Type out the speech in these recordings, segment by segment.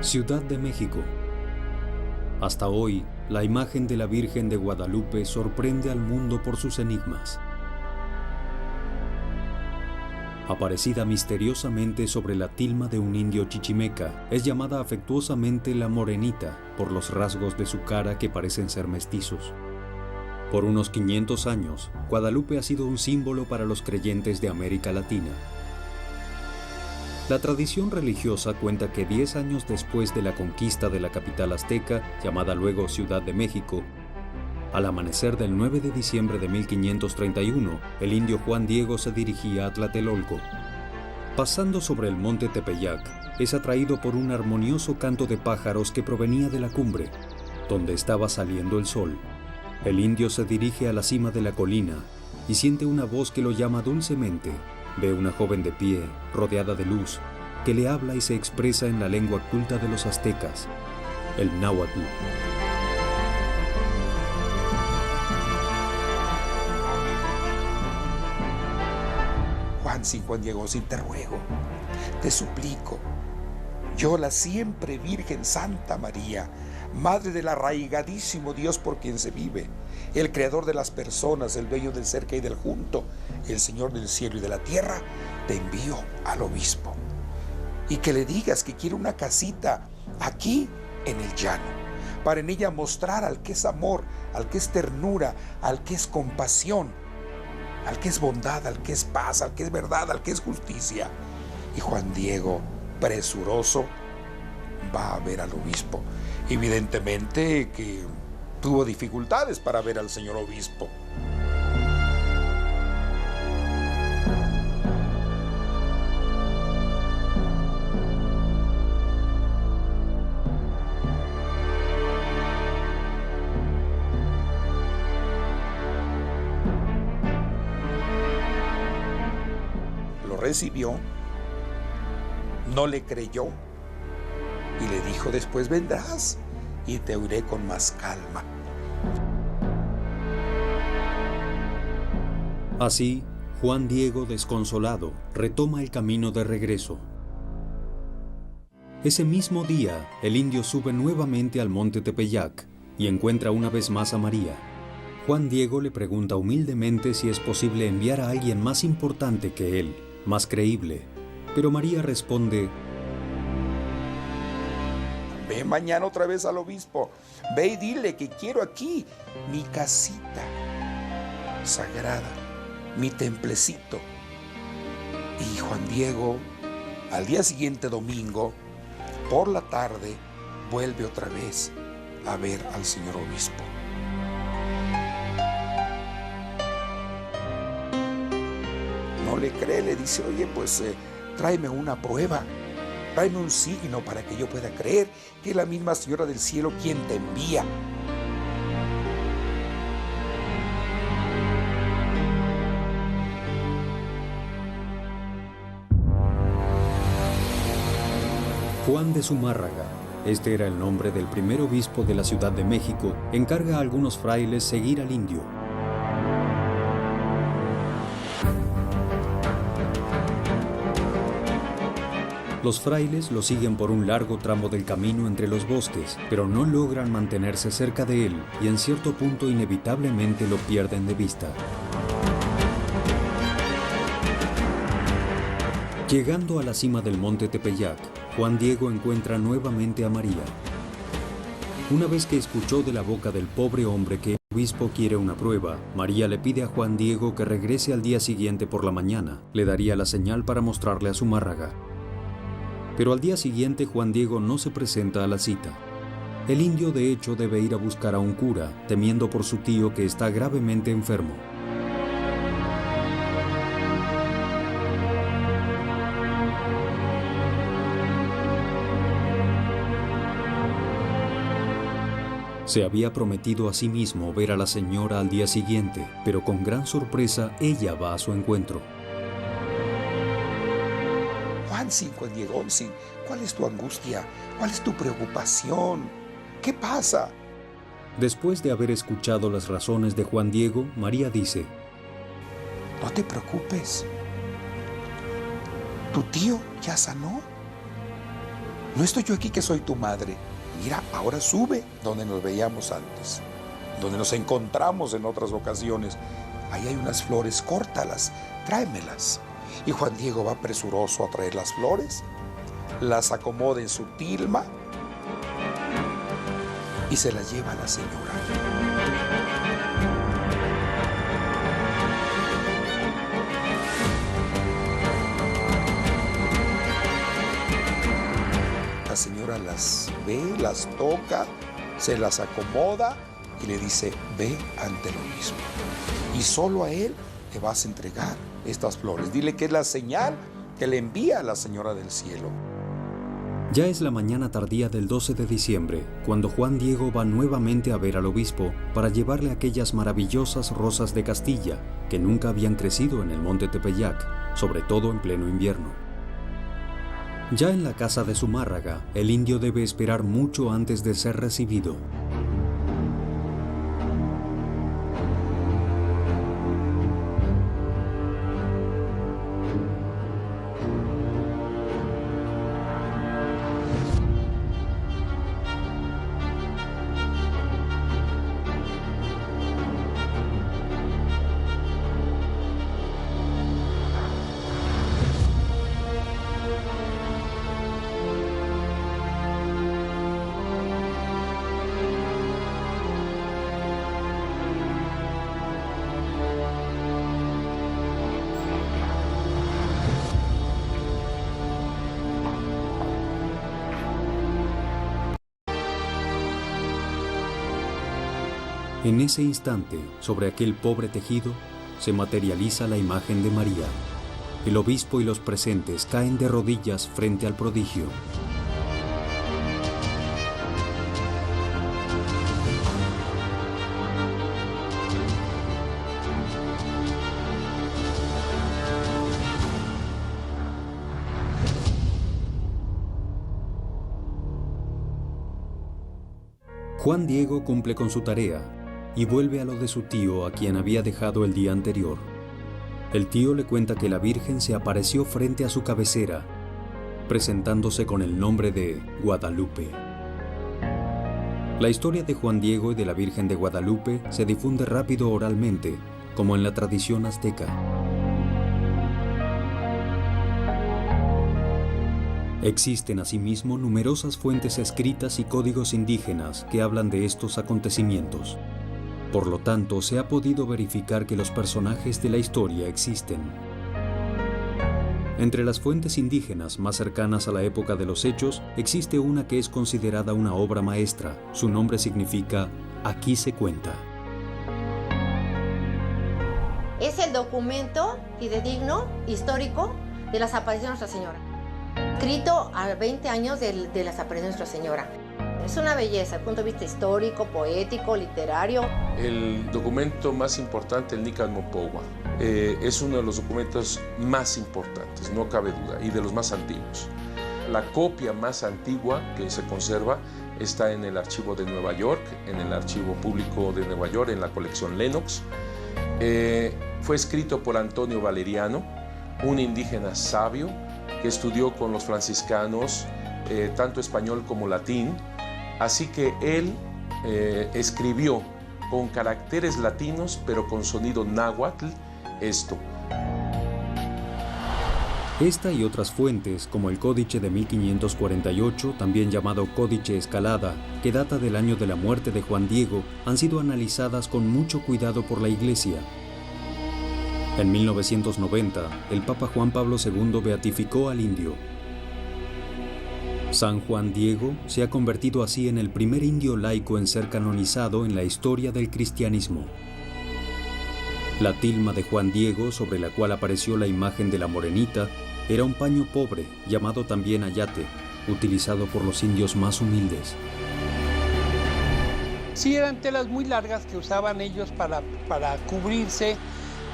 Ciudad de México. Hasta hoy, la imagen de la Virgen de Guadalupe sorprende al mundo por sus enigmas. Aparecida misteriosamente sobre la tilma de un indio chichimeca, es llamada afectuosamente la Morenita por los rasgos de su cara que parecen ser mestizos. Por unos 500 años, Guadalupe ha sido un símbolo para los creyentes de América Latina. La tradición religiosa cuenta que 10 años después de la conquista de la capital azteca, llamada luego Ciudad de México, al amanecer del 9 de diciembre de 1531, el indio Juan Diego se dirigía a Tlatelolco. Pasando sobre el monte Tepeyac, es atraído por un armonioso canto de pájaros que provenía de la cumbre, donde estaba saliendo el sol. El indio se dirige a la cima de la colina y siente una voz que lo llama dulcemente. Ve una joven de pie, rodeada de luz, que le habla y se expresa en la lengua culta de los aztecas, el náhuatl. Juan Diego, si te ruego, te suplico, yo la siempre Virgen Santa María, Madre del arraigadísimo Dios por quien se vive, el creador de las personas, el dueño del cerca y del junto, el Señor del cielo y de la tierra, te envío al obispo. Y que le digas que quiere una casita aquí en el llano, para en ella mostrar al que es amor, al que es ternura, al que es compasión, al que es bondad, al que es paz, al que es verdad, al que es justicia. Y Juan Diego, presuroso, va a ver al obispo. Evidentemente que tuvo dificultades para ver al señor obispo. Lo recibió, no le creyó y le dijo: después vendrás y te oiré con más calma. Así, Juan Diego, desconsolado, retoma el camino de regreso. Ese mismo día, el indio sube nuevamente al monte Tepeyac y encuentra una vez más a María. Juan Diego le pregunta humildemente si es posible enviar a alguien más importante que él, más creíble, pero María responde: ve mañana otra vez al obispo, ve y dile que quiero aquí mi casita sagrada, mi templecito. Y Juan Diego, al día siguiente, domingo, por la tarde, vuelve otra vez a ver al señor obispo. No le cree, le dice: oye, pues tráeme una prueba. Tráeme un signo para que yo pueda creer que es la misma Señora del Cielo quien te envía. Juan de Zumárraga, este era el nombre del primer obispo de la Ciudad de México, encarga a algunos frailes seguir al indio. Los frailes lo siguen por un largo tramo del camino entre los bosques, pero no logran mantenerse cerca de él y en cierto punto inevitablemente lo pierden de vista. Llegando a la cima del monte Tepeyac, Juan Diego encuentra nuevamente a María. Una vez que escuchó de la boca del pobre hombre que el obispo quiere una prueba, María le pide a Juan Diego que regrese al día siguiente por la mañana. Le daría la señal para mostrarle a Zumárraga. Pero al día siguiente Juan Diego no se presenta a la cita. El indio de hecho debe ir a buscar a un cura, temiendo por su tío que está gravemente enfermo. Se había prometido a sí mismo ver a la señora al día siguiente, pero con gran sorpresa ella va a su encuentro. Juan Diego, ¿cuál es tu angustia? ¿Cuál es tu preocupación? ¿Qué pasa? Después de haber escuchado las razones de Juan Diego, María dice: no te preocupes. ¿Tu tío ya sanó? ¿no estoy yo aquí que soy tu madre? Mira, ahora sube donde nos veíamos antes, donde nos encontramos en otras ocasiones. Ahí hay unas flores, córtalas, tráemelas. Y Juan Diego va presuroso a traer las flores, las acomoda en su tilma y se las lleva a la señora. La señora las ve, las toca, se las acomoda y le dice, ve ante lo mismo. Y solo a él te vas a entregar estas flores. Dile que es la señal que le envía a la Señora del Cielo. Ya es la mañana tardía del 12 de diciembre, cuando Juan Diego va nuevamente a ver al obispo para llevarle aquellas maravillosas rosas de Castilla que nunca habían crecido en el monte Tepeyac, sobre todo en pleno invierno. Ya en la casa de Zumárraga, el indio debe esperar mucho antes de ser recibido. En ese instante, sobre aquel pobre tejido, se materializa la imagen de María. El obispo y los presentes caen de rodillas frente al prodigio. Juan Diego cumple con su tarea y vuelve a lo de su tío, a quien había dejado el día anterior. El tío le cuenta que la Virgen se apareció frente a su cabecera, presentándose con el nombre de Guadalupe. La historia de Juan Diego y de la Virgen de Guadalupe se difunde rápido oralmente, como en la tradición azteca. Existen asimismo numerosas fuentes escritas y códigos indígenas que hablan de estos acontecimientos. Por lo tanto, se ha podido verificar que los personajes de la historia existen. Entre las fuentes indígenas más cercanas a la época de los hechos, existe una que es considerada una obra maestra. Su nombre significa Aquí se cuenta. Es el documento fidedigno, histórico, de las apariciones de Nuestra Señora. Escrito a 20 años de las apariciones de Nuestra Señora. Es una belleza, desde el punto de vista histórico, poético, literario. El documento más importante, el Nican Mopogua, es uno de los documentos más importantes, no cabe duda, y de los más antiguos. La copia más antigua que se conserva está en el archivo de Nueva York, en el archivo público de Nueva York, en la colección Lenox. Fue escrito por Antonio Valeriano, un indígena sabio que estudió con los franciscanos tanto español como latín. Así que él escribió con caracteres latinos, pero con sonido náhuatl, esto. Esta y otras fuentes, como el Códice de 1548, también llamado Códice Escalada, que data del año de la muerte de Juan Diego, han sido analizadas con mucho cuidado por la Iglesia. En 1990, el Papa Juan Pablo II beatificó al indio. San Juan Diego se ha convertido así en el primer indio laico en ser canonizado en la historia del cristianismo. La tilma de Juan Diego, sobre la cual apareció la imagen de la morenita, era un paño pobre, llamado también ayate, utilizado por los indios más humildes. Sí, eran telas muy largas que usaban ellos para cubrirse,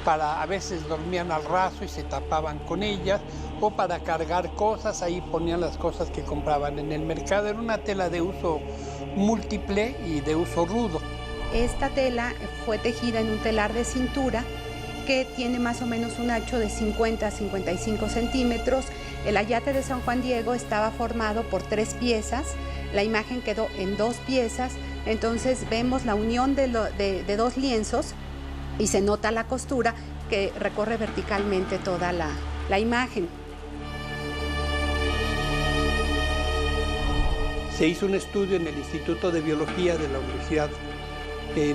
a veces dormían al raso y se tapaban con ellas, o para cargar cosas, ahí ponían las cosas que compraban en el mercado. Era una tela de uso múltiple y de uso rudo. Esta tela fue tejida en un telar de cintura que tiene más o menos un ancho de 50 a 55 centímetros. El ayate de San Juan Diego estaba formado por 3 piezas, la imagen quedó en 2 piezas, entonces vemos la unión de 2 lienzos y se nota la costura que recorre verticalmente toda la imagen. Se hizo un estudio en el Instituto de Biología de la Universidad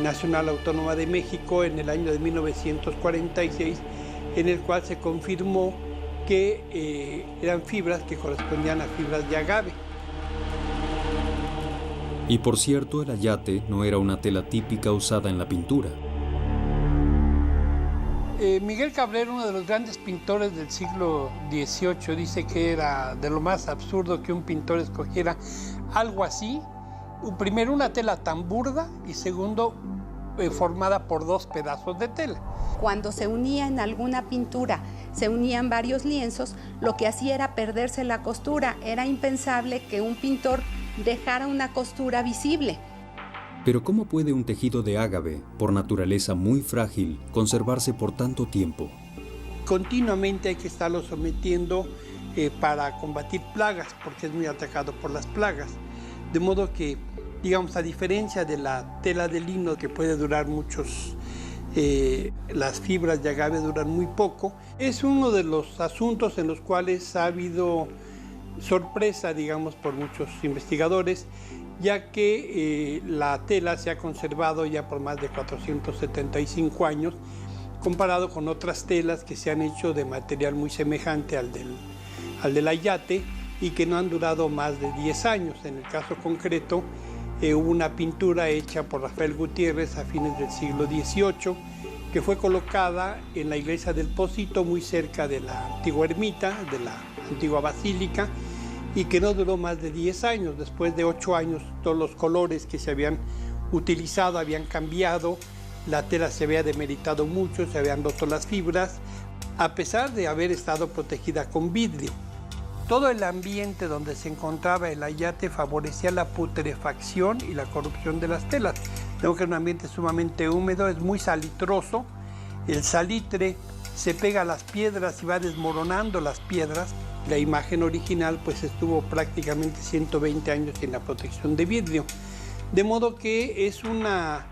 Nacional Autónoma de México en el año de 1946, en el cual se confirmó que eran fibras que correspondían a fibras de agave. Y por cierto, el ayate no era una tela típica usada en la pintura. Miguel Cabrera, uno de los grandes pintores del siglo XVIII, dice que era de lo más absurdo que un pintor escogiera algo así. Primero, una tela tan burda y segundo, formada por 2 pedazos de tela. Cuando se unía en alguna pintura, se unían varios lienzos, lo que hacía era perderse la costura. Era impensable que un pintor dejara una costura visible. Pero ¿cómo puede un tejido de ágave, por naturaleza muy frágil, conservarse por tanto tiempo? Continuamente hay que estarlo sometiendo para combatir plagas, porque es muy atacado por las plagas. De modo que, digamos, a diferencia de la tela de lino, que puede durar muchos, las fibras de agave duran muy poco, es uno de los asuntos en los cuales ha habido sorpresa, digamos, por muchos investigadores, ya que la tela se ha conservado ya por más de 475 años, comparado con otras telas que se han hecho de material muy semejante al del ayate y que no han durado más de 10 años. En el caso concreto, hubo una pintura hecha por Rafael Gutiérrez a fines del siglo XVIII, que fue colocada en la iglesia del Pocito, muy cerca de la antigua ermita, de la antigua basílica, y que no duró más de 10 años. Después de 8 años, todos los colores que se habían utilizado habían cambiado, la tela se había demeritado mucho, se habían roto las fibras, a pesar de haber estado protegida con vidrio. Todo el ambiente donde se encontraba el ayate favorecía la putrefacción y la corrupción de las telas. Tengo que es un ambiente sumamente húmedo, es muy salitroso, el salitre se pega a las piedras y va desmoronando las piedras. La imagen original pues estuvo prácticamente 120 años sin la protección de vidrio. De modo que es una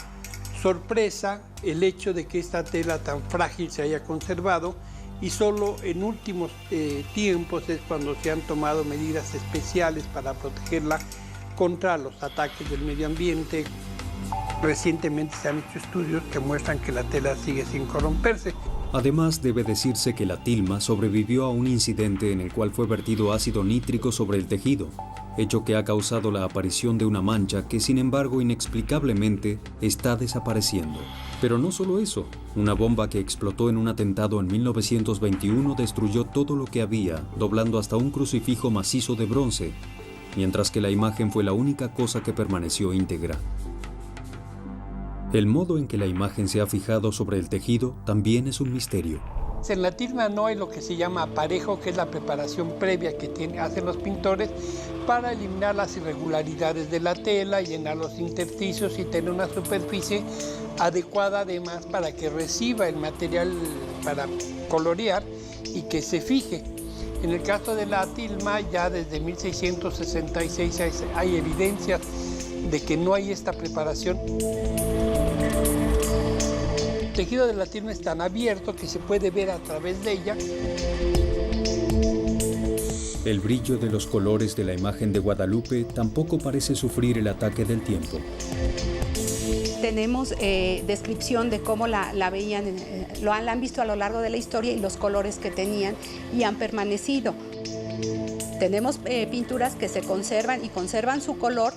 sorpresa el hecho de que esta tela tan frágil se haya conservado, y solo en últimos tiempos es cuando se han tomado medidas especiales para protegerla contra los ataques del medio ambiente. Recientemente se han hecho estudios que muestran que la tela sigue sin corromperse. Además, debe decirse que la tilma sobrevivió a un incidente en el cual fue vertido ácido nítrico sobre el tejido, hecho que ha causado la aparición de una mancha que, sin embargo, inexplicablemente está desapareciendo. Pero no solo eso, una bomba que explotó en un atentado en 1921 destruyó todo lo que había, doblando hasta un crucifijo macizo de bronce, mientras que la imagen fue la única cosa que permaneció íntegra. El modo en que la imagen se ha fijado sobre el tejido también es un misterio. En la tilma no hay lo que se llama aparejo, que es la preparación previa que hacen los pintores para eliminar las irregularidades de la tela, llenar los intersticios y tener una superficie adecuada además para que reciba el material para colorear y que se fije. En el caso de la tilma, ya desde 1666 hay evidencias de que no hay esta preparación. El tejido de la tilma es tan abierto que se puede ver a través de ella. El brillo de los colores de la imagen de Guadalupe tampoco parece sufrir el ataque del tiempo. Tenemos descripción de cómo la veían, la han visto a lo largo de la historia y los colores que tenían y han permanecido. Tenemos pinturas que se conservan y conservan su color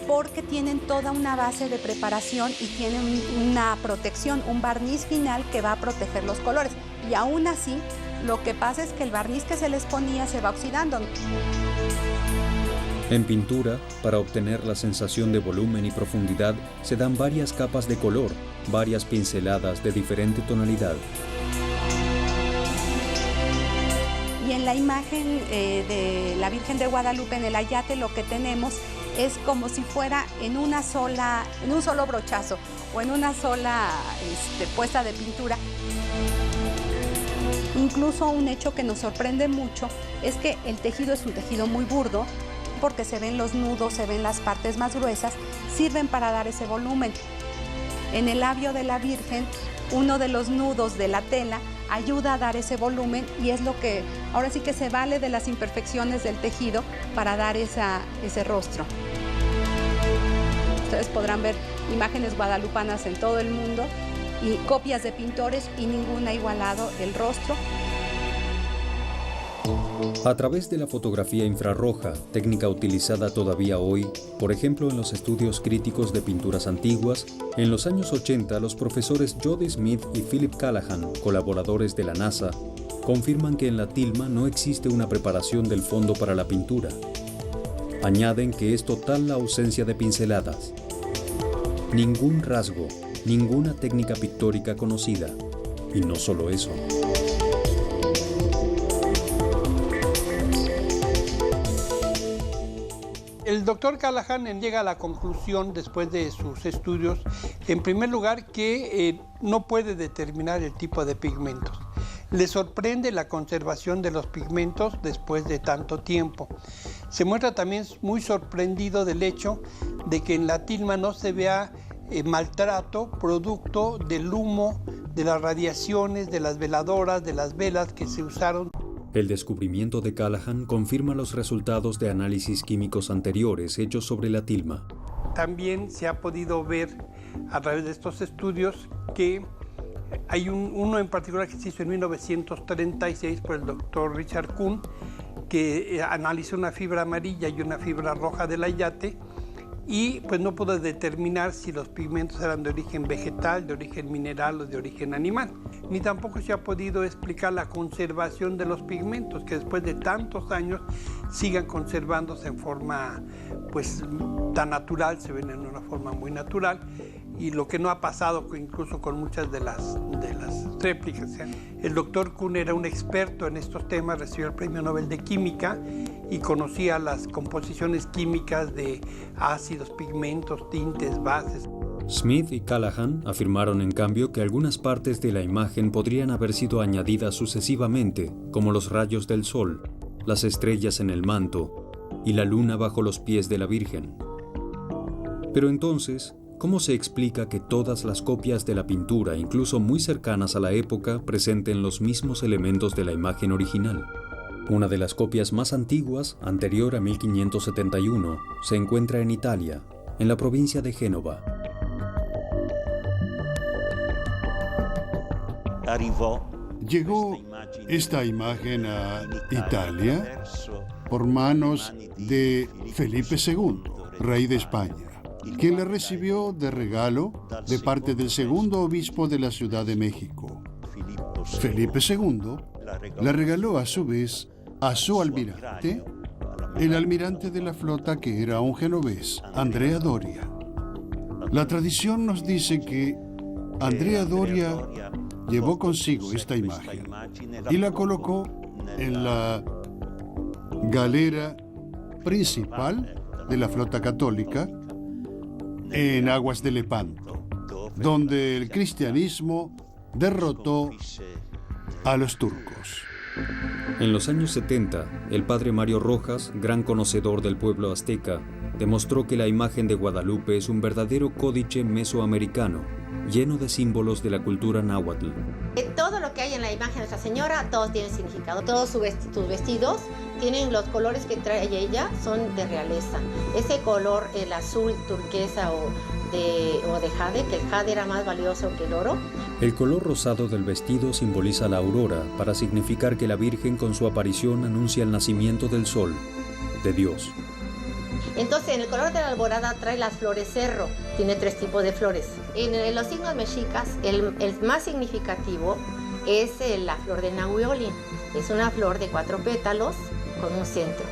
porque tienen toda una base de preparación y tienen una protección, un barniz final que va a proteger los colores. Y aún así, lo que pasa es que el barniz que se les ponía se va oxidando. En pintura, para obtener la sensación de volumen y profundidad, se dan varias capas de color, varias pinceladas de diferente tonalidad. Y en la imagen de la Virgen de Guadalupe, en el ayate, lo que tenemos es como si fuera en un solo brochazo o en una sola puesta de pintura. Incluso un hecho que nos sorprende mucho es que el tejido es un tejido muy burdo, porque se ven los nudos, se ven las partes más gruesas, sirven para dar ese volumen. En el labio de la Virgen, uno de los nudos de la tela ayuda a dar ese volumen y es lo que ahora sí que se vale de las imperfecciones del tejido para dar ese rostro. Ustedes podrán ver imágenes guadalupanas en todo el mundo y copias de pintores y ninguna ha igualado el rostro. A través de la fotografía infrarroja, técnica utilizada todavía hoy, por ejemplo en los estudios críticos de pinturas antiguas, en los años 80 los profesores Jody Smith y Philip Callahan, colaboradores de la NASA, confirman que en la tilma no existe una preparación del fondo para la pintura. Añaden que es total la ausencia de pinceladas. Ningún rasgo, ninguna técnica pictórica conocida. Y no solo eso. El doctor Callahan llega a la conclusión, después de sus estudios, en primer lugar, que no puede determinar el tipo de pigmentos. Le sorprende la conservación de los pigmentos después de tanto tiempo. Se muestra también muy sorprendido del hecho de que en la tilma no se vea maltrato producto del humo, de las radiaciones, de las veladoras, de las velas que se usaron. El descubrimiento de Callahan confirma los resultados de análisis químicos anteriores hechos sobre la tilma. También se ha podido ver a través de estos estudios que hay uno en particular que se hizo en 1936 por el doctor Richard Kuhn, que analizó una fibra amarilla y una fibra roja del ayate y pues no pudo determinar si los pigmentos eran de origen vegetal, de origen mineral o de origen animal. Ni tampoco se ha podido explicar la conservación de los pigmentos, que después de tantos años sigan conservándose en forma pues tan natural, se ven en una forma muy natural, y lo que no ha pasado incluso con muchas de las réplicas. El doctor Kuhn era un experto en estos temas, recibió el Premio Nobel de Química y conocía las composiciones químicas de ácidos, pigmentos, tintes, bases. Smith y Callahan afirmaron en cambio que algunas partes de la imagen podrían haber sido añadidas sucesivamente, como los rayos del sol, las estrellas en el manto y la luna bajo los pies de la Virgen. Pero entonces, ¿cómo se explica que todas las copias de la pintura, incluso muy cercanas a la época, presenten los mismos elementos de la imagen original? Una de las copias más antiguas, anterior a 1571, se encuentra en Italia, en la provincia de Génova. Llegó esta imagen a Italia por manos de Felipe II, rey de España, quien la recibió de regalo de parte del segundo obispo de la Ciudad de México. Felipe II la regaló a su vez a su almirante, el almirante de la flota que era un genovés, Andrea Doria. La tradición nos dice que Andrea Doria llevó consigo esta imagen y la colocó en la galera principal de la flota católica en aguas de Lepanto, donde el cristianismo derrotó a los turcos. En los años 70, el padre Mario Rojas, gran conocedor del pueblo azteca, demostró que la imagen de Guadalupe es un verdadero códice mesoamericano, lleno de símbolos de la cultura náhuatl. Todo lo que hay en la imagen de Nuestra Señora, todos tienen significado. Todos sus vestidos tienen los colores que trae ella, son de realeza. Ese color, el azul turquesa o de jade, que el jade era más valioso que el oro. El color rosado del vestido simboliza la aurora, para significar que la Virgen con su aparición anuncia el nacimiento del sol, de Dios. Entonces, en el color de la alborada trae las flores cerro, tiene 3 tipos de flores. En los signos mexicas, el más significativo es la flor de Nahuiolin. Es una flor de 4 pétalos con un centro.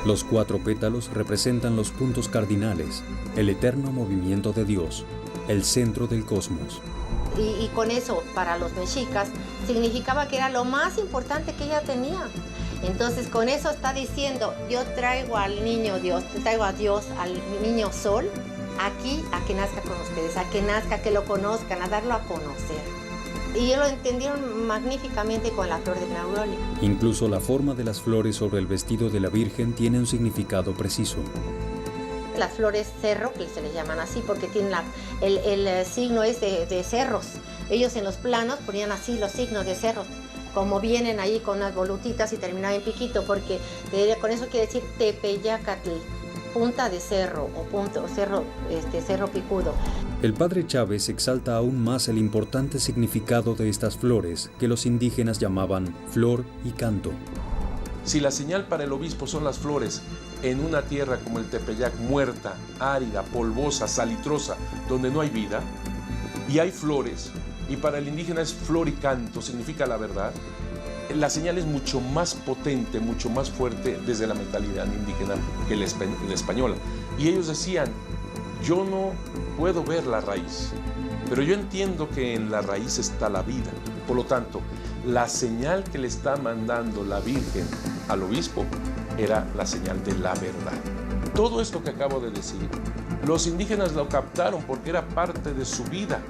Los 4 pétalos representan los puntos cardinales, el eterno movimiento de Dios, el centro del cosmos. Y con eso, para los mexicas, significaba que era lo más importante que ella tenía. Entonces, con eso está diciendo, yo traigo al niño Dios, traigo a Dios, al niño Sol, aquí a que nazca con ustedes, a que nazca, que lo conozcan, a darlo a conocer. Y ellos lo entendieron magníficamente con la flor de Neuroli. Incluso la forma de las flores sobre el vestido de la Virgen tiene un significado preciso. Las flores cerro, que se les llaman así, porque tienen el signo es de cerros. Ellos en los planos ponían así los signos de cerros, como vienen ahí con unas volutitas y terminaban en piquito, porque con eso quiere decir Tepeyacatl, punta de cerro o cerro picudo. El padre Chávez exalta aún más el importante significado de estas flores que los indígenas llamaban flor y canto. Si la señal para el obispo son las flores en una tierra como el Tepeyac, muerta, árida, polvosa, salitrosa, donde no hay vida, y hay flores, y para el indígena es flor y canto, significa la verdad, la señal es mucho más potente, mucho más fuerte desde la mentalidad indígena que la española. Y ellos decían, yo no puedo ver la raíz, pero yo entiendo que en la raíz está la vida. Por lo tanto, la señal que le está mandando la Virgen al obispo era la señal de la verdad. Todo esto que acabo de decir, los indígenas lo captaron porque era parte de su vida,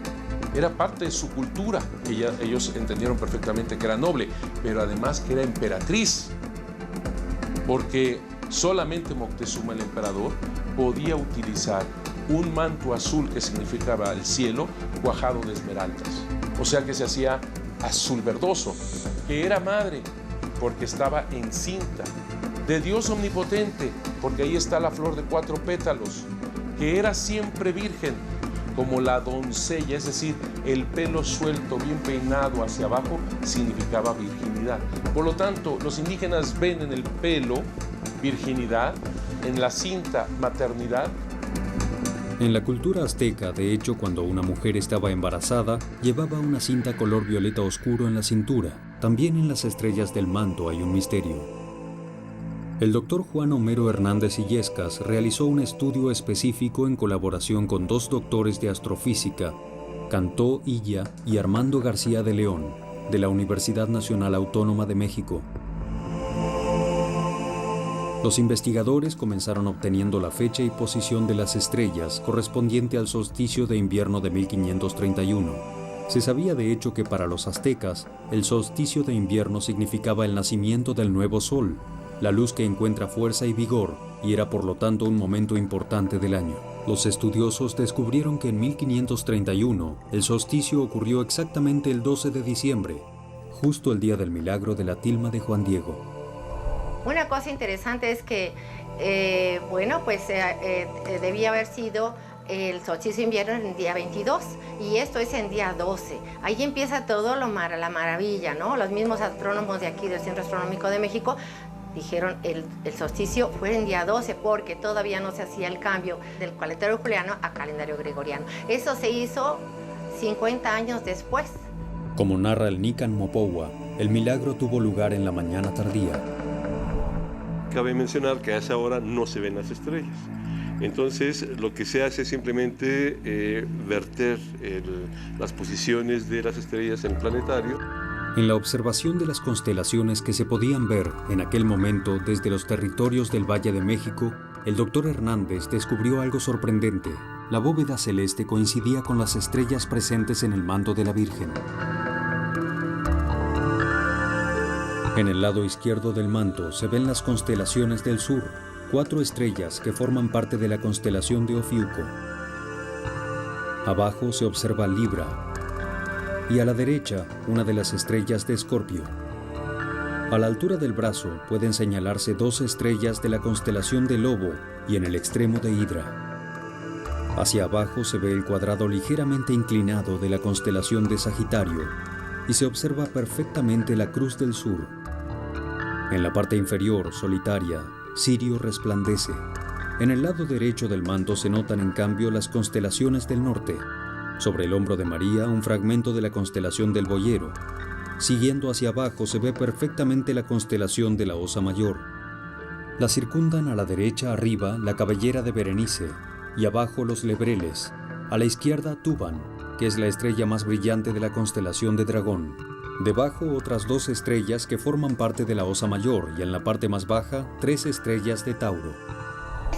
era parte de su cultura. Ellos entendieron perfectamente que era noble, pero además que era emperatriz, porque solamente Moctezuma, el emperador, podía utilizar un manto azul que significaba el cielo, cuajado de esmeraldas. O sea que se hacía azul verdoso, que era madre porque estaba encinta, de Dios omnipotente porque ahí está la flor de 4 pétalos, que era siempre virgen como la doncella, es decir, el pelo suelto, bien peinado hacia abajo, significaba virginidad. Por lo tanto, los indígenas ven en el pelo virginidad, en la cinta maternidad. En la cultura azteca, de hecho, cuando una mujer estaba embarazada, llevaba una cinta color violeta oscuro en la cintura. También en las estrellas del manto hay un misterio. El doctor Juan Homero Hernández Illescas realizó un estudio específico en colaboración con 2 doctores de astrofísica, Cantó Illa y Armando García de León, de la Universidad Nacional Autónoma de México. Los investigadores comenzaron obteniendo la fecha y posición de las estrellas correspondiente al solsticio de invierno de 1531. Se sabía de hecho que para los aztecas, el solsticio de invierno significaba el nacimiento del nuevo sol, la luz que encuentra fuerza y vigor, y era por lo tanto un momento importante del año. Los estudiosos descubrieron que en 1531 el solsticio ocurrió exactamente el 12 de diciembre, justo el día del milagro de la tilma de Juan Diego. Una cosa interesante es que, debía haber sido el solsticio de invierno en el día 22 y esto es en día 12. Ahí empieza todo la maravilla, ¿no? Los mismos astrónomos de aquí del Centro Astronómico de México dijeron el solsticio fue en día 12 porque todavía no se hacía el cambio del calendario juliano a calendario gregoriano. Eso se hizo 50 años después. Como narra el Nican Mopowa, el milagro tuvo lugar en la mañana tardía. Cabe mencionar que a esa hora no se ven las estrellas. Entonces, lo que se hace es simplemente verter las posiciones de las estrellas en el planetario. En la observación de las constelaciones que se podían ver en aquel momento desde los territorios del Valle de México, el doctor Hernández descubrió algo sorprendente. La bóveda celeste coincidía con las estrellas presentes en el manto de la Virgen. En el lado izquierdo del manto se ven las constelaciones del sur, 4 estrellas que forman parte de la constelación de Ofiuco. Abajo se observa Libra y a la derecha una de las estrellas de Escorpio. A la altura del brazo pueden señalarse 2 estrellas de la constelación de Lobo y en el extremo de Hidra. Hacia abajo se ve el cuadrado ligeramente inclinado de la constelación de Sagitario y se observa perfectamente la Cruz del Sur. En la parte inferior, solitaria, Sirio resplandece. En el lado derecho del manto se notan en cambio las constelaciones del norte. Sobre el hombro de María, un fragmento de la constelación del Boyero. Siguiendo hacia abajo se ve perfectamente la constelación de la Osa Mayor. La circundan a la derecha arriba la cabellera de Berenice y abajo los Lebreles. A la izquierda Tuban, que es la estrella más brillante de la constelación de Dragón. Debajo otras 2 estrellas que forman parte de la Osa Mayor y en la parte más baja 3 estrellas de Tauro.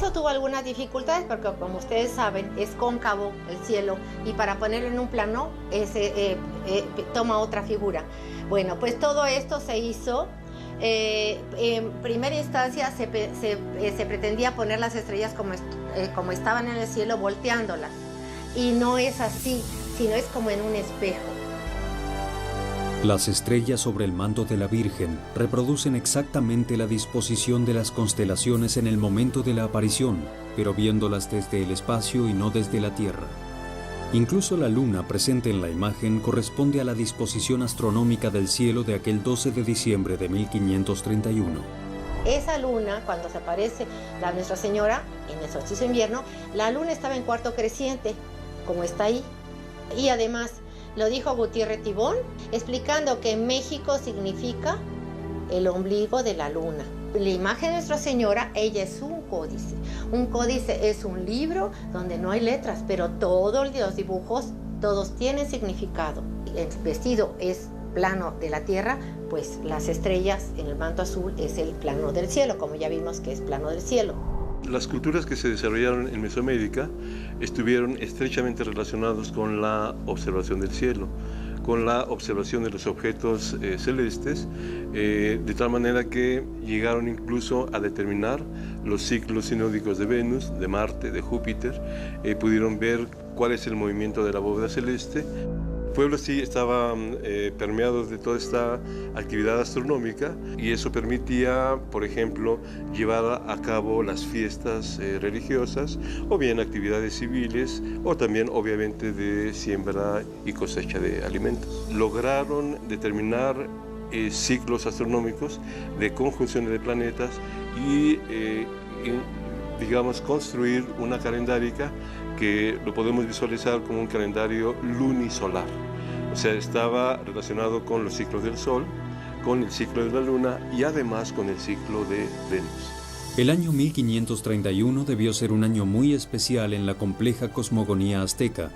Eso tuvo algunas dificultades porque, como ustedes saben, es cóncavo el cielo y para ponerlo en un plano toma otra figura. Bueno, pues todo esto se hizo. En primera instancia se pretendía poner las estrellas como estaban en el cielo, volteándolas. Y no es así, sino es como en un espejo. Las estrellas sobre el manto de la Virgen reproducen exactamente la disposición de las constelaciones en el momento de la aparición, pero viéndolas desde el espacio y no desde la Tierra. Incluso la luna presente en la imagen corresponde a la disposición astronómica del cielo de aquel 12 de diciembre de 1531. Esa luna, cuando se aparece la Nuestra Señora en el solsticio de invierno, la luna estaba en cuarto creciente, como está ahí. Y además, lo dijo Gutiérrez Tibón, explicando que México significa el ombligo de la luna. La imagen de Nuestra Señora, ella es un códice. Un códice es un libro donde no hay letras, pero todos los dibujos, todos tienen significado. El vestido es plano de la tierra, pues las estrellas en el manto azul es el plano del cielo, como ya vimos que es plano del cielo. Las culturas que se desarrollaron en Mesoamérica estuvieron estrechamente relacionadas con la observación del cielo, con la observación de los objetos celestes, de tal manera que llegaron incluso a determinar los ciclos sinódicos de Venus, de Marte, de Júpiter, pudieron ver cuál es el movimiento de la bóveda celeste. El pueblo sí estaba permeado de toda esta actividad astronómica y eso permitía, por ejemplo, llevar a cabo las fiestas religiosas o bien actividades civiles o también obviamente de siembra y cosecha de alimentos. Lograron determinar ciclos astronómicos de conjunciones de planetas y digamos, construir una calendárica que lo podemos visualizar como un calendario lunisolar. O sea, estaba relacionado con los ciclos del Sol, con el ciclo de la Luna y además con el ciclo de Venus. El año 1531 debió ser un año muy especial en la compleja cosmogonía azteca.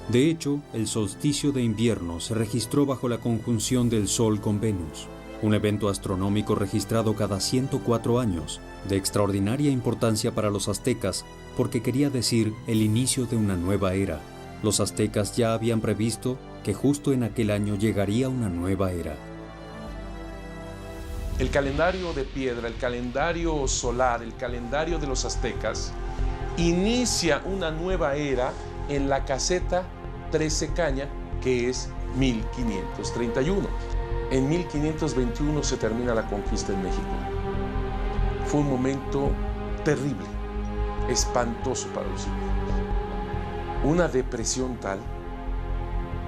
De hecho, el solsticio de invierno se registró bajo la conjunción del Sol con Venus, un evento astronómico registrado cada 104 años, de extraordinaria importancia para los aztecas porque quería decir el inicio de una nueva era. Los aztecas ya habían previsto que justo en aquel año llegaría una nueva era. El calendario de piedra, el calendario solar, el calendario de los aztecas, inicia una nueva era en la caseta 13 Caña, que es 1531. En 1521 se termina la conquista en México. Fue un momento terrible, espantoso para los indígenas. Una depresión tal,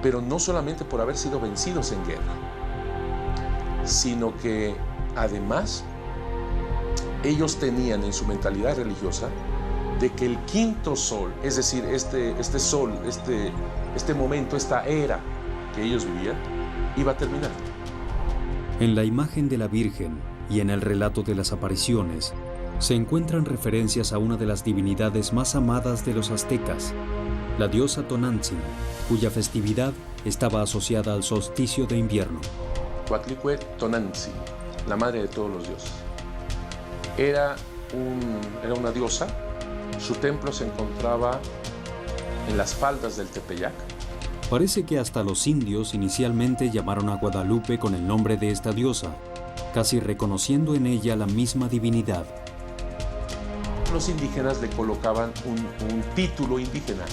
pero no solamente por haber sido vencidos en guerra, sino que además ellos tenían en su mentalidad religiosa de que el quinto sol, es decir, este sol, este momento, esta era que ellos vivían, iba a terminar. En la imagen de la Virgen y en el relato de las apariciones se encuentran referencias a una de las divinidades más amadas de los aztecas, la diosa Tonantzin, cuya festividad estaba asociada al solsticio de invierno. Coatlicue Tonantzin, la madre de todos los dioses. Era una diosa, su templo se encontraba en las faldas del Tepeyac. Parece que hasta los indios inicialmente llamaron a Guadalupe con el nombre de esta diosa, casi reconociendo en ella la misma divinidad. Los indígenas le colocaban un título indígena,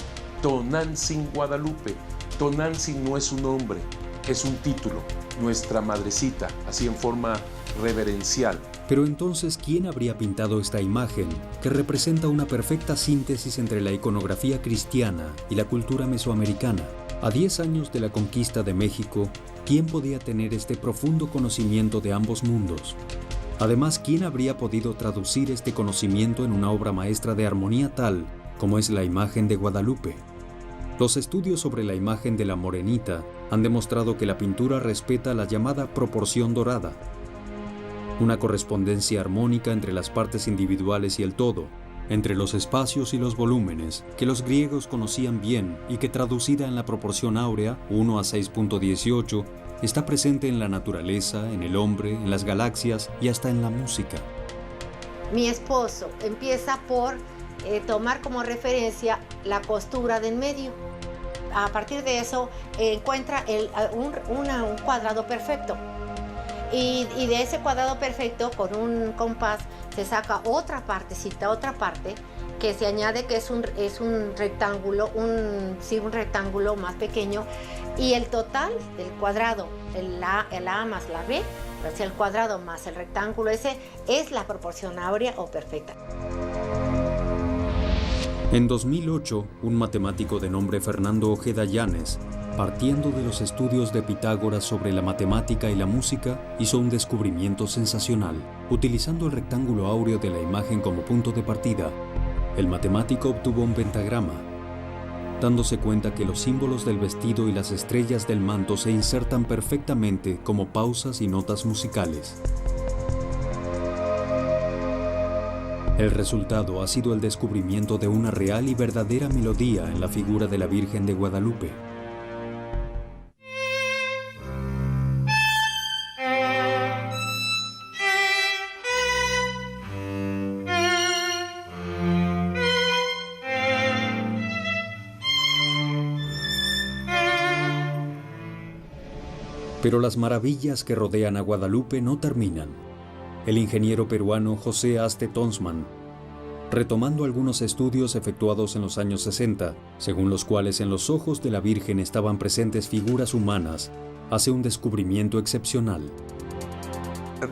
Tonantzin Guadalupe. Tonantzin no es un nombre, es un título, nuestra madrecita, así en forma reverencial. Pero entonces, ¿quién habría pintado esta imagen que representa una perfecta síntesis entre la iconografía cristiana y la cultura mesoamericana? A 10 años de la conquista de México, ¿quién podía tener este profundo conocimiento de ambos mundos? Además, ¿quién habría podido traducir este conocimiento en una obra maestra de armonía tal como es la imagen de Guadalupe? Los estudios sobre la imagen de la Morenita han demostrado que la pintura respeta la llamada proporción dorada, una correspondencia armónica entre las partes individuales y el todo, entre los espacios y los volúmenes, que los griegos conocían bien y que traducida en la proporción áurea, 1 a 6.18, está presente en la naturaleza, en el hombre, en las galaxias y hasta en la música. Mi esposo empieza por tomar como referencia la costura del medio. A partir de eso encuentra un cuadrado perfecto. Y de ese cuadrado perfecto, con un compás, se saca otra partecita, otra parte, que se añade, que es un rectángulo, un rectángulo más pequeño, y el total del cuadrado, el A más la B, o sea, el cuadrado más el rectángulo, ese es la proporción áurea o perfecta. En 2008, un matemático de nombre Fernando Ojeda Llanes, partiendo de los estudios de Pitágoras sobre la matemática y la música, hizo un descubrimiento sensacional. Utilizando el rectángulo áureo de la imagen como punto de partida, el matemático obtuvo un pentagrama, dándose cuenta que los símbolos del vestido y las estrellas del manto se insertan perfectamente como pausas y notas musicales. El resultado ha sido el descubrimiento de una real y verdadera melodía en la figura de la Virgen de Guadalupe. Pero las maravillas que rodean a Guadalupe no terminan. El ingeniero peruano José Aste Tonsman, retomando algunos estudios efectuados en los años 60, según los cuales en los ojos de la Virgen estaban presentes figuras humanas, hace un descubrimiento excepcional.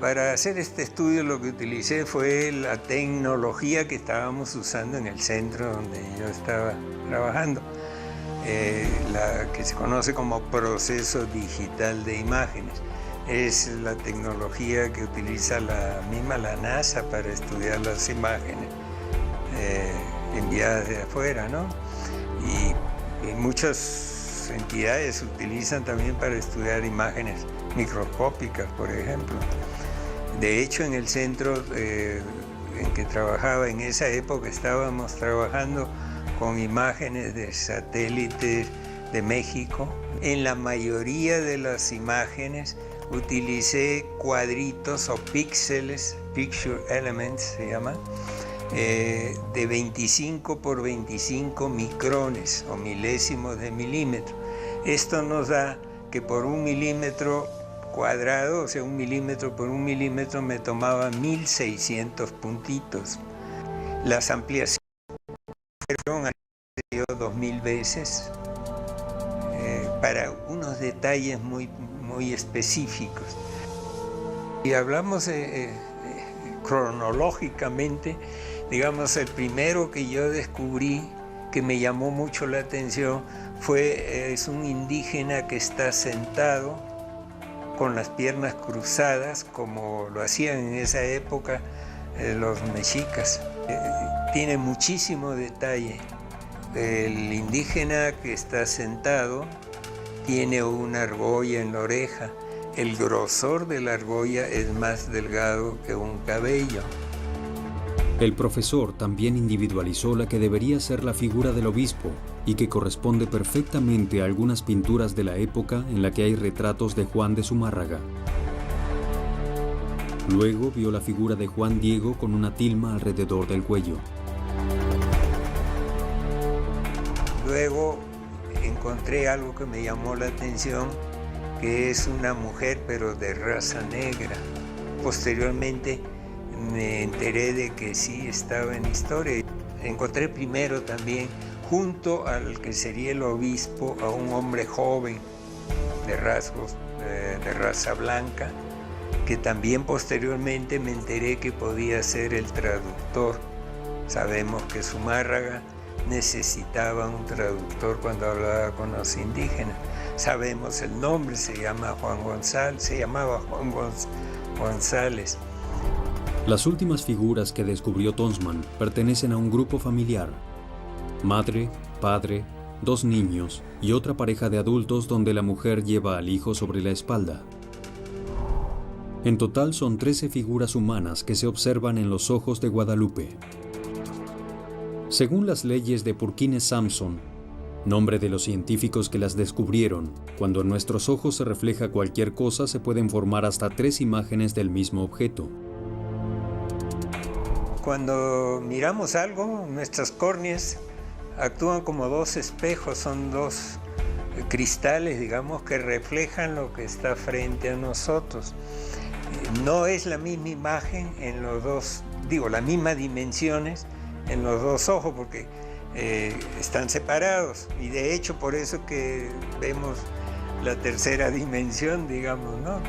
Para hacer este estudio lo que utilicé fue la tecnología que estábamos usando en el centro donde yo estaba trabajando. La que se conoce como proceso digital de imágenes. Es la tecnología que utiliza la NASA para estudiar las imágenes enviadas de afuera, ¿no? Y muchas entidades utilizan también para estudiar imágenes microscópicas, por ejemplo. De hecho, en el centro en que trabajaba en esa época estábamos trabajando con imágenes de satélites de México. En la mayoría de las imágenes utilicé cuadritos o píxeles, picture elements se llama, de 25 por 25 micrones o milésimos de milímetro. Esto nos da que por 1 milímetro cuadrado, o sea, 1 milímetro por 1 milímetro, me tomaba 1600 puntitos. Las ampliaciones fueron 2000 veces para unos detalles muy específicos. Y hablamos cronológicamente, digamos, el primero que yo descubrí que me llamó mucho la atención es un indígena que está sentado con las piernas cruzadas, como lo hacían en esa época los mexicas. Tiene muchísimo detalle. El indígena que está sentado tiene una argolla en la oreja. El grosor de la argolla es más delgado que un cabello. El profesor también individualizó la que debería ser la figura del obispo y que corresponde perfectamente a algunas pinturas de la época en la que hay retratos de Juan de Zumárraga. Luego vio la figura de Juan Diego con una tilma alrededor del cuello. Luego encontré algo que me llamó la atención, que es una mujer pero de raza negra. Posteriormente me enteré de que sí estaba en historia. Encontré primero también, junto al que sería el obispo, a un hombre joven de rasgos de raza blanca, que también posteriormente me enteré que podía ser el traductor. Sabemos que Zumárraga necesitaba un traductor cuando hablaba con los indígenas. Sabemos el nombre, se llamaba Juan González. Las últimas figuras que descubrió Tonsman pertenecen a un grupo familiar: madre, padre, 2 niños y otra pareja de adultos donde la mujer lleva al hijo sobre la espalda. En total son 13 figuras humanas que se observan en los ojos de Guadalupe. Según las leyes de Purkinje-Samson, nombre de los científicos que las descubrieron, cuando en nuestros ojos se refleja cualquier cosa se pueden formar hasta 3 imágenes del mismo objeto. Cuando miramos algo, nuestras córneas actúan como dos espejos, son dos cristales, digamos, que reflejan lo que está frente a nosotros. No es la misma imagen en los dos, las mismas dimensiones en los dos ojos, porque están separados, y de hecho por eso que vemos la tercera dimensión, digamos, ¿no?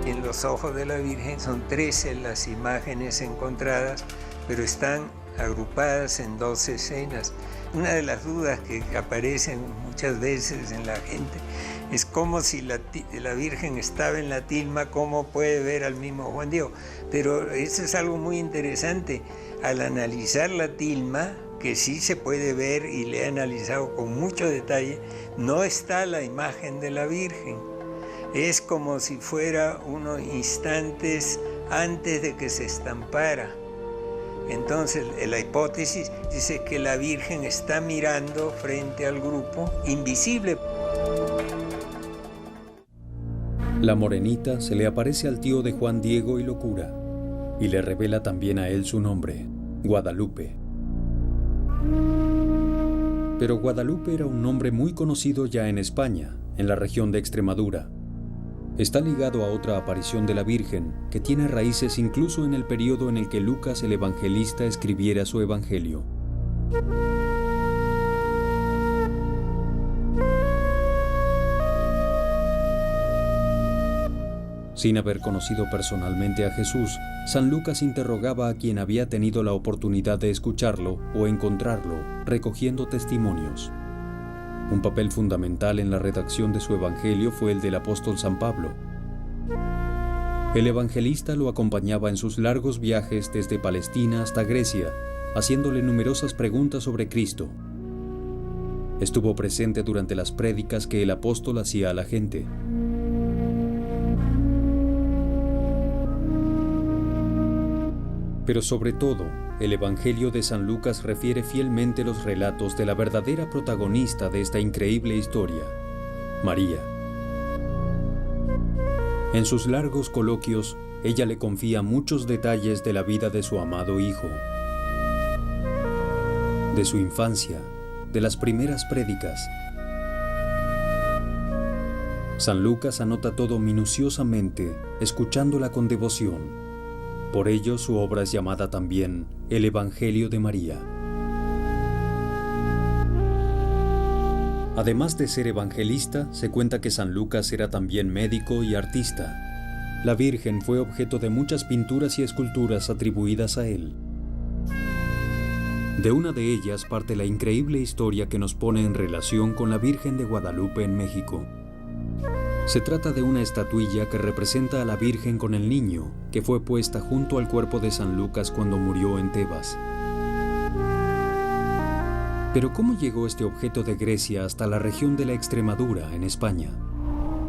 En los ojos de la Virgen son 13 las imágenes encontradas, pero están agrupadas en 2 escenas. Una de las dudas que aparecen muchas veces en la gente es como si la Virgen estaba en la tilma, ¿cómo puede ver al mismo Juan Diego? Pero eso es algo muy interesante. Al analizar la tilma, que sí se puede ver y le he analizado con mucho detalle, no está la imagen de la Virgen. Es como si fuera unos instantes antes de que se estampara. Entonces, la hipótesis dice que la Virgen está mirando frente al grupo, invisible. La morenita se le aparece al tío de Juan Diego y lo cura, y le revela también a él su nombre, Guadalupe. Pero Guadalupe era un nombre muy conocido ya en España, en la región de Extremadura. Está ligado a otra aparición de la Virgen, que tiene raíces incluso en el periodo en el que Lucas el Evangelista escribiera su Evangelio. Sin haber conocido personalmente a Jesús, San Lucas interrogaba a quien había tenido la oportunidad de escucharlo o encontrarlo, recogiendo testimonios. Un papel fundamental en la redacción de su Evangelio fue el del apóstol San Pablo. El evangelista lo acompañaba en sus largos viajes desde Palestina hasta Grecia, haciéndole numerosas preguntas sobre Cristo. Estuvo presente durante las prédicas que el apóstol hacía a la gente. Pero sobre todo, el Evangelio de San Lucas refiere fielmente los relatos de la verdadera protagonista de esta increíble historia, María. En sus largos coloquios, ella le confía muchos detalles de la vida de su amado hijo, de su infancia, de las primeras prédicas. San Lucas anota todo minuciosamente, escuchándola con devoción. Por ello, su obra es llamada también el Evangelio de María. Además de ser evangelista, se cuenta que San Lucas era también médico y artista. La Virgen fue objeto de muchas pinturas y esculturas atribuidas a él. De una de ellas parte la increíble historia que nos pone en relación con la Virgen de Guadalupe en México. Se trata de una estatuilla que representa a la Virgen con el niño, que fue puesta junto al cuerpo de San Lucas cuando murió en Tebas. Pero ¿cómo llegó este objeto de Grecia hasta la región de la Extremadura, en España?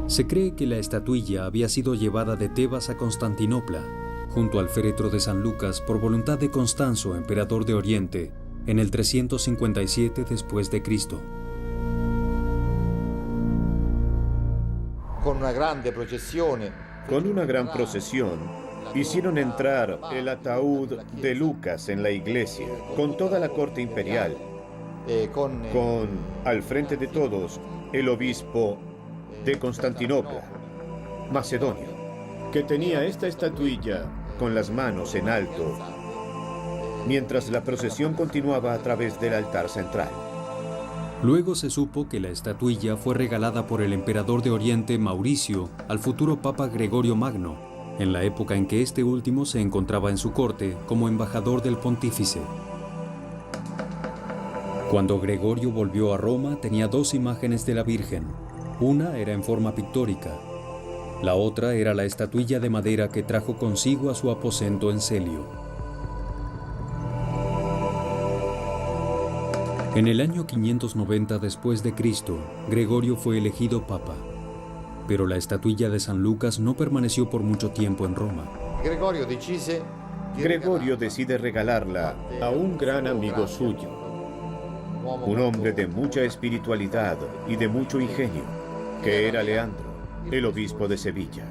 Se cree que la estatuilla había sido llevada de Tebas a Constantinopla, junto al féretro de San Lucas, por voluntad de Constanzo, emperador de Oriente, en el 357 después de Cristo. Con una gran procesión, hicieron entrar el ataúd de Lucas en la iglesia, con toda la corte imperial, con, al frente de todos, el obispo de Constantinopla, Macedonia, que tenía esta estatuilla con las manos en alto, mientras la procesión continuaba a través del altar central. Luego se supo que la estatuilla fue regalada por el emperador de Oriente Mauricio al futuro Papa Gregorio Magno, en la época en que este último se encontraba en su corte como embajador del pontífice. Cuando Gregorio volvió a Roma tenía 2 imágenes de la Virgen. Una era en forma pictórica. La otra era la estatuilla de madera que trajo consigo a su aposento en Celio. En el año 590 después de Cristo, Gregorio fue elegido papa, pero la estatuilla de San Lucas no permaneció por mucho tiempo en Roma. Gregorio decide regalarla a un gran amigo suyo, un hombre de mucha espiritualidad y de mucho ingenio, que era Leandro, el obispo de Sevilla.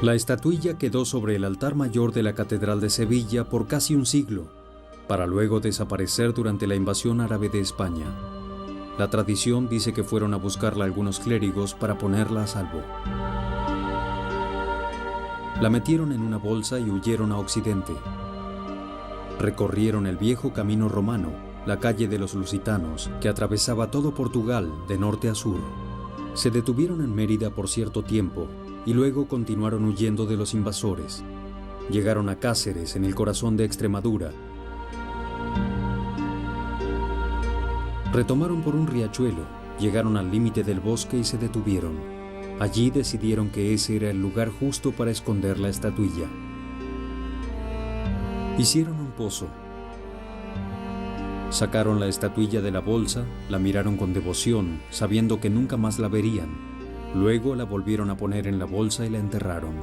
La estatuilla quedó sobre el altar mayor de la Catedral de Sevilla por casi un siglo, para luego desaparecer durante la invasión árabe de España. La tradición dice que fueron a buscarla algunos clérigos para ponerla a salvo. La metieron en una bolsa y huyeron a Occidente. Recorrieron el viejo camino romano, la calle de los Lusitanos, que atravesaba todo Portugal de norte a sur. Se detuvieron en Mérida por cierto tiempo y luego continuaron huyendo de los invasores. Llegaron a Cáceres, en el corazón de Extremadura. Retomaron por un riachuelo, llegaron al límite del bosque y se detuvieron. Allí decidieron que ese era el lugar justo para esconder la estatuilla. Hicieron un pozo. Sacaron la estatuilla de la bolsa, la miraron con devoción, sabiendo que nunca más la verían. Luego la volvieron a poner en la bolsa y la enterraron.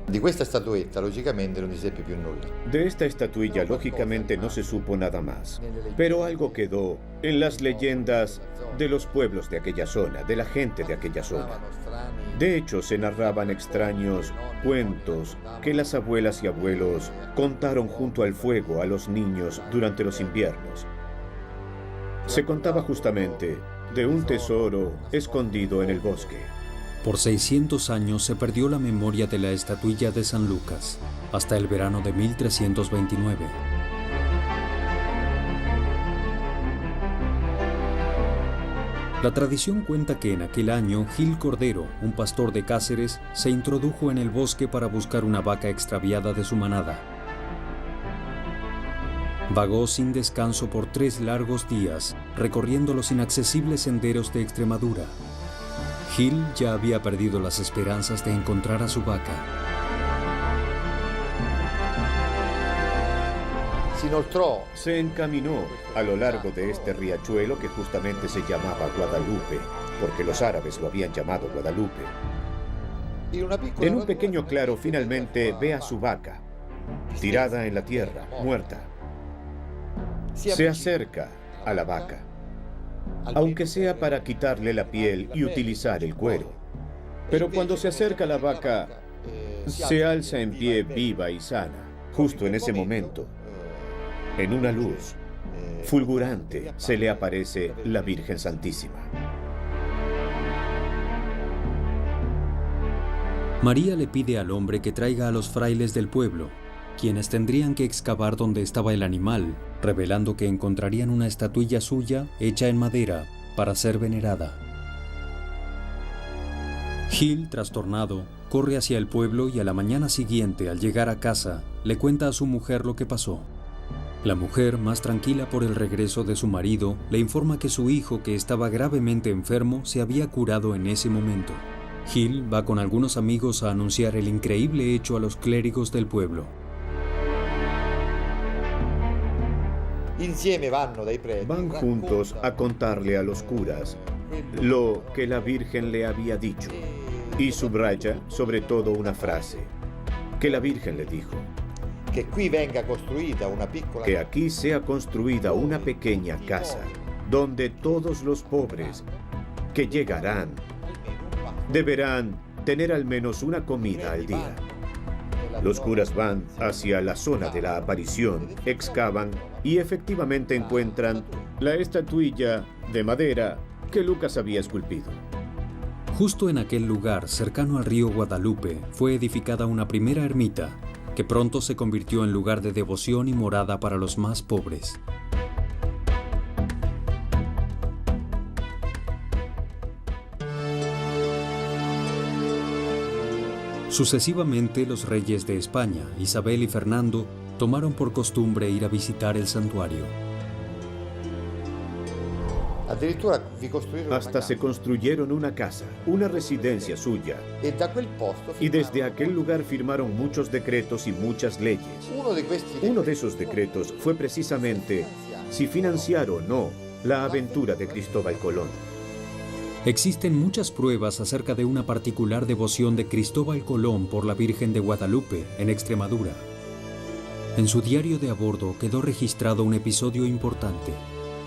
De esta estatuetta, lógicamente, non si seppe più nulla. De esta estatuilla, lógicamente, no se supo nada más. Pero algo quedó en las leyendas de los pueblos de aquella zona, de la gente de aquella zona. De hecho, se narraban extraños cuentos que las abuelas y abuelos contaron junto al fuego a los niños durante los inviernos. Se contaba justamente de un tesoro escondido en el bosque. Por 600 años se perdió la memoria de la estatuilla de San Lucas, hasta el verano de 1329. La tradición cuenta que en aquel año Gil Cordero, un pastor de Cáceres, se introdujo en el bosque para buscar una vaca extraviada de su manada. Vagó sin descanso por 3 largos días, recorriendo los inaccesibles senderos de Extremadura. Gil ya había perdido las esperanzas de encontrar a su vaca. Se encaminó a lo largo de este riachuelo que justamente se llamaba Guadalupe, porque los árabes lo habían llamado Guadalupe. En un pequeño claro finalmente ve a su vaca, tirada en la tierra, muerta. Se acerca a la vaca, aunque sea para quitarle la piel y utilizar el cuero. Pero cuando se acerca a la vaca, se alza en pie viva y sana. Justo en ese momento, en una luz fulgurante, se le aparece la Virgen Santísima. María le pide al hombre que traiga a los frailes del pueblo, quienes tendrían que excavar donde estaba el animal, revelando que encontrarían una estatuilla suya hecha en madera para ser venerada. Gil, trastornado, corre hacia el pueblo y a la mañana siguiente, al llegar a casa, le cuenta a su mujer lo que pasó. La mujer, más tranquila por el regreso de su marido, le informa que su hijo, que estaba gravemente enfermo, se había curado en ese momento. Gil va con algunos amigos a anunciar el increíble hecho a los clérigos del pueblo. Van juntos a contarle a los curas lo que la Virgen le había dicho y subraya sobre todo una frase que la Virgen le dijo: que aquí sea construida una pequeña casa donde todos los pobres que llegarán deberán tener al menos una comida al día. Los curas van hacia la zona de la aparición, excavan y efectivamente encuentran la estatuilla de madera que Lucas había esculpido. Justo en aquel lugar, cercano al río Guadalupe, fue edificada una primera ermita, que pronto se convirtió en lugar de devoción y morada para los más pobres. Sucesivamente, los reyes de España, Isabel y Fernando, tomaron por costumbre ir a visitar el santuario. Hasta se construyeron una casa, una residencia suya. Y desde aquel lugar firmaron muchos decretos y muchas leyes. Uno de esos decretos fue precisamente si financiar o no la aventura de Cristóbal Colón. Existen muchas pruebas acerca de una particular devoción de Cristóbal Colón por la Virgen de Guadalupe, en Extremadura. En su diario de a bordo quedó registrado un episodio importante.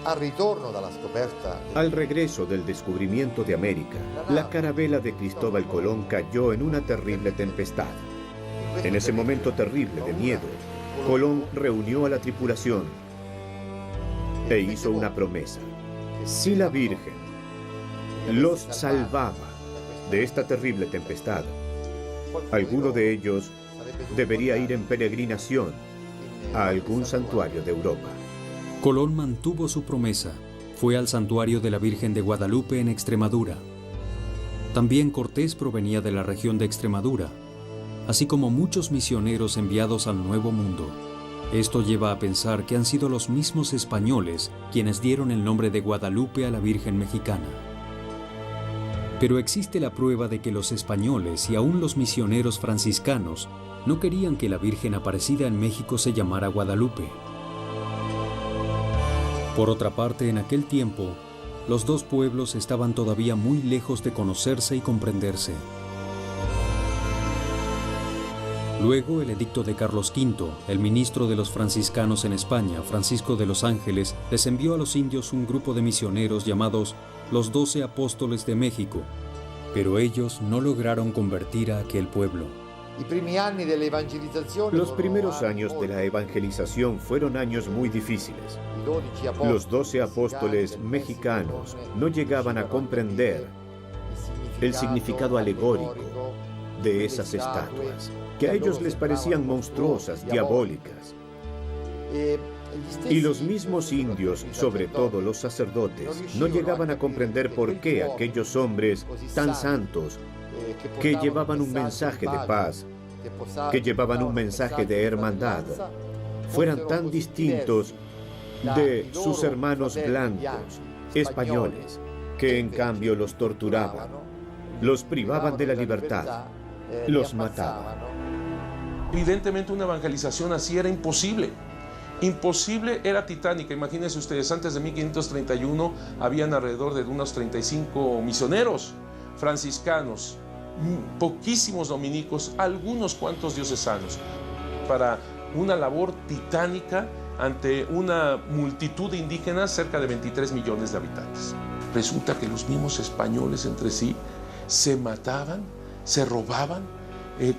Al regreso del descubrimiento de América, la carabela de Cristóbal Colón cayó en una terrible tempestad. En ese momento terrible de miedo, Colón reunió a la tripulación e hizo una promesa. Si la Virgen los salvaba de esta terrible tempestad, alguno de ellos debería ir en peregrinación a algún santuario de Europa. Colón mantuvo su promesa. Fue al santuario de la Virgen de Guadalupe en Extremadura. También Cortés provenía de la región de Extremadura, así como muchos misioneros enviados al Nuevo Mundo. Esto lleva a pensar que han sido los mismos españoles quienes dieron el nombre de Guadalupe a la Virgen mexicana. Pero existe la prueba de que los españoles y aún los misioneros franciscanos no querían que la Virgen aparecida en México se llamara Guadalupe. Por otra parte, en aquel tiempo, los dos pueblos estaban todavía muy lejos de conocerse y comprenderse. Luego, el edicto de Carlos V, el ministro de los franciscanos en España, Francisco de los Ángeles, les envió a los indios un grupo de misioneros llamados los 12 Apóstoles de México, pero ellos no lograron convertir a aquel pueblo. Los primeros años de la evangelización fueron años muy difíciles. Los 12 apóstoles mexicanos no llegaban a comprender el significado alegórico de esas estatuas, que a ellos les parecían monstruosas, diabólicas. Y los mismos indios, sobre todo los sacerdotes, no llegaban a comprender por qué aquellos hombres tan santos, que llevaban un mensaje de paz, que llevaban un mensaje de hermandad, fueran tan distintos de sus hermanos blancos, españoles, que en cambio los torturaban, los privaban de la libertad, los mataban. Evidentemente una evangelización así era imposible. Imposible, era titánica. Imagínense ustedes, antes de 1531 habían alrededor de unos 35 misioneros franciscanos, poquísimos dominicos, algunos cuantos diocesanos, para una labor titánica ante una multitud de indígenas, cerca de 23 millones de habitantes. Resulta que los mismos españoles entre sí se mataban, se robaban,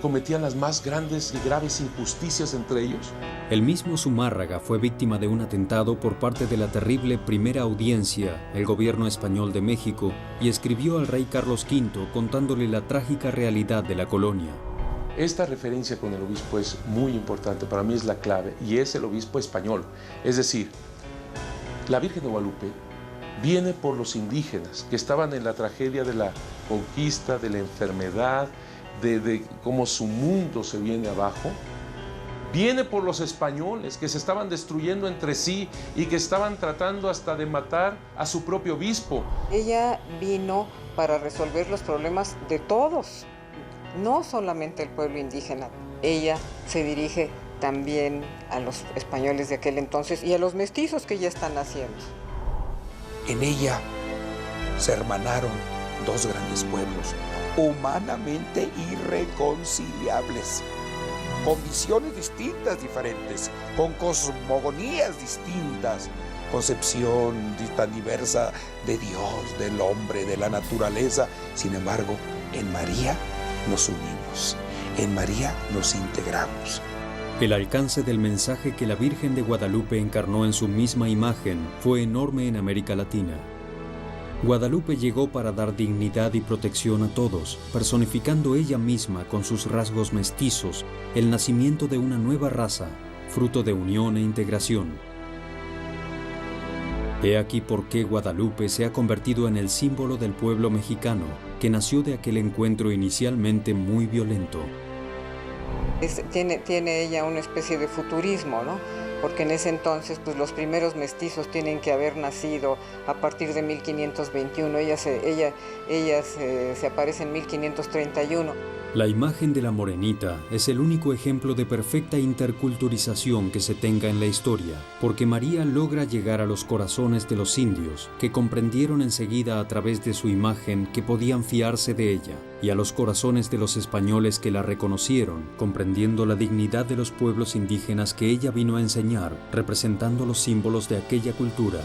cometían las más grandes y graves injusticias entre ellos. El mismo Zumárraga fue víctima de un atentado por parte de la terrible Primera Audiencia, el gobierno español de México, y escribió al rey Carlos V contándole la trágica realidad de la colonia. Esta referencia con el obispo es muy importante, para mí es la clave, y es el obispo español. Es decir, la Virgen de Guadalupe viene por los indígenas que estaban en la tragedia de la conquista, de la enfermedad, de cómo su mundo se viene abajo. Viene por los españoles que se estaban destruyendo entre sí y que estaban tratando hasta de matar a su propio obispo. Ella vino para resolver los problemas de todos, no solamente el pueblo indígena. Ella se dirige también a los españoles de aquel entonces y a los mestizos que ya están naciendo. En ella se hermanaron dos grandes pueblos, humanamente irreconciliables, con visiones distintas, diferentes, con cosmogonías distintas, concepción tan diversa de Dios, del hombre, de la naturaleza. Sin embargo, en María nos unimos, en María nos integramos. El alcance del mensaje que la Virgen de Guadalupe encarnó en su misma imagen fue enorme en América Latina. Guadalupe llegó para dar dignidad y protección a todos, personificando ella misma con sus rasgos mestizos el nacimiento de una nueva raza, fruto de unión e integración. He aquí por qué Guadalupe se ha convertido en el símbolo del pueblo mexicano, que nació de aquel encuentro inicialmente muy violento. Tiene ella una especie de futurismo, ¿no? Porque en ese entonces pues los primeros mestizos tienen que haber nacido a partir de 1521, ella se aparece en 1531. La imagen de la morenita es el único ejemplo de perfecta interculturización que se tenga en la historia, porque María logra llegar a los corazones de los indios, que comprendieron enseguida a través de su imagen que podían fiarse de ella, y a los corazones de los españoles que la reconocieron, comprendiendo la dignidad de los pueblos indígenas que ella vino a enseñar, representando los símbolos de aquella cultura.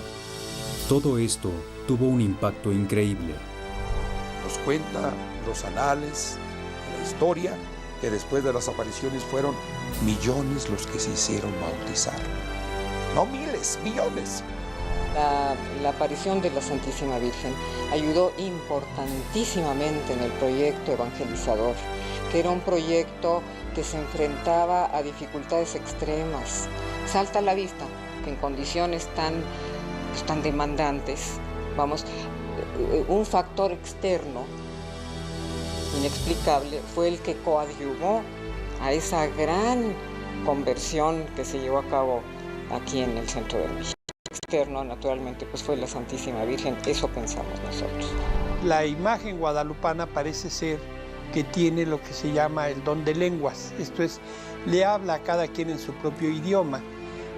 Todo esto tuvo un impacto increíble. Nos cuenta los anales de la historia que después de las apariciones fueron millones los que se hicieron bautizar. No miles, millones. La aparición de la Santísima Virgen ayudó importantísimamente en el proyecto evangelizador, que era un proyecto que se enfrentaba a dificultades extremas. Salta a la vista que en condiciones tan demandantes, un factor externo inexplicable fue el que coadyuvó a esa gran conversión que se llevó a cabo aquí en el centro de México. Externo, naturalmente, pues fue la Santísima Virgen, eso pensamos nosotros. La imagen guadalupana parece ser que tiene lo que se llama el don de lenguas, esto es, le habla a cada quien en su propio idioma,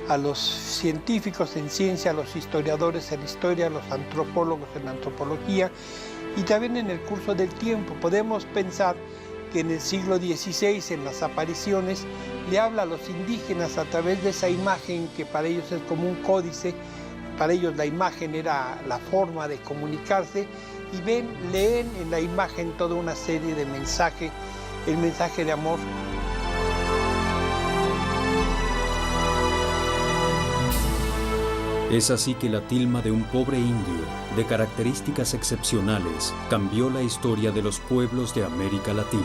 a los científicos en ciencia, a los historiadores en historia, a los antropólogos en antropología, y también en el curso del tiempo. Podemos pensar que en el siglo XVI, en las apariciones, le habla a los indígenas a través de esa imagen que para ellos es como un códice. Para ellos la imagen era la forma de comunicarse y leen en la imagen toda una serie de mensajes, el mensaje de amor. Es así que la tilma de un pobre indio, de características excepcionales, cambió la historia de los pueblos de América Latina.